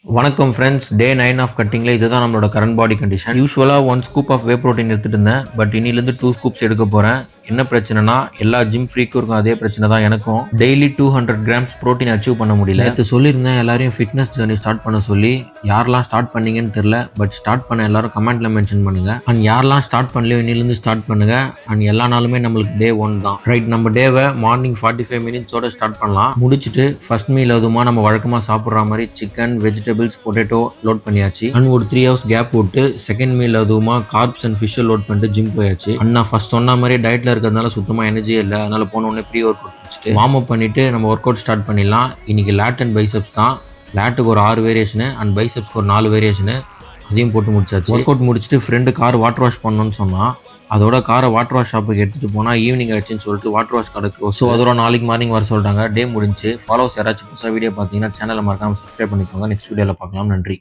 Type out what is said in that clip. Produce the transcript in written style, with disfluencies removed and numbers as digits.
வணக்கம் friends, day 9 of கட்டிங்கில் இதுதான் நம்மளோட கரண்ட் பாடி கண்டிஷன். யூஸ்வலாக 1 ஸ்கூப் ஆஃப் வே ப்ரோட்டீன் எடுத்துகிட்டு இருந்தேன். பட் இன்னிலேருந்து 2 ஸ்கூப்ஸ் எடுக்க போகிறேன். என்ன பிரச்சனைனா, எல்லா ஜிம் ஃப்ரீக்கும் இருக்கும் அதே பிரச்சனை தான் எனக்கும். டெய்லி 200 கிராம்ஸ் ப்ரோட்டீன் அச்சீவ் பண்ண முடியல. நேற்று சொல்லியிருந்தேன் எல்லாரையும் ஃபிட்னஸ் ஜர்னி ஸ்டார்ட் பண்ண சொல்லி. யாரெல்லாம் ஸ்டார்ட் பண்ணீங்கன்னு தெரில, பட் ஸ்டார்ட் பண்ண எல்லாரும் கமெண்ட்ல மென்ஷன் பண்ணுங்க. அண்ட் யாரெல்லாம் ஸ்டார்ட் பண்ணலையோ இன்னிலேருந்து ஸ்டார்ட் பண்ணுங்க. அண்ட் எல்லா நாளுமே நம்மளுக்கு டே 1 தான். ரைட், நம்ம டேவை மார்னிங் 45 மினிட்ஸோட ஸ்டார்ட் பண்ணலாம். முடிச்சுட்டு ஃபர்ஸ்ட் மீல் அதுமா நம்ம வழக்கமாக சாப்பிட்ற மாதிரி சிக்கன், வெஜிடபிள்ஸ், பொட்டேட்டோ லோட் பண்ணியாச்சு. அண்ட் ஒரு 3 ஹவர்ஸ் கேப் விட்டு செகண்ட் மீல் அதுவுமா கார்ப்ஸ் அண்ட் ஃபிஷ்ஷை லோட் பண்ணிட்டு ஜிம் போயாச்சு. அண்ட் நான் ஃபர்ஸ்ட் சொன்ன மாதிரி டயட்ல இருக்கிறதுனால சுத்தமாக எனர்ஜியே இல்லை. அதனால போன உடனே ப்ரீ ஒர்க் அவுட் வச்சுட்டு வார்ம் அப் பண்ணிட்டு நம்ம ஒர்க் அவுட் ஸ்டார்ட் பண்ணிடலாம். இன்னைக்கு லேட் அண்ட் பைசப்ஸ் தான். லேட்டுக்கு ஒரு 6 வேரியேஷனு அண்ட் பைசப்ஸ்க்கு ஒரு 4 வேரியேஷனு, அதையும் போட்டு முடிச்சாச்சு. ஒர்க் அவுட் முடிச்சுட்டு ஃப்ரெண்டு கார் வாட்டர் வாஷ் பண்ணணும்னு சொன்னால், அதோட காரை வாட்டர் வாஷ் ஷாப்புக்கு எடுத்துகிட்டு போனால் ஈவினிங் ஆச்சுன்னு சொல்லிட்டு வாட்டர் வாஷ் கடை க்ளோஸ். ஸோ அதோட நாளைக்கு மார்னிங் வர சொல்லிட்டாங்க. டே முடிஞ்சு. ஃபாலோவர்ஸ் யாராச்சும் புதுசாக வீடியோ பார்த்தீங்கன்னா சேனலை மறக்காமல் சப்ஸ்கிரைப் பண்ணிக்கோங்க. நெக்ஸ்ட் வீடியோவில் பார்க்கலாம். நன்றி.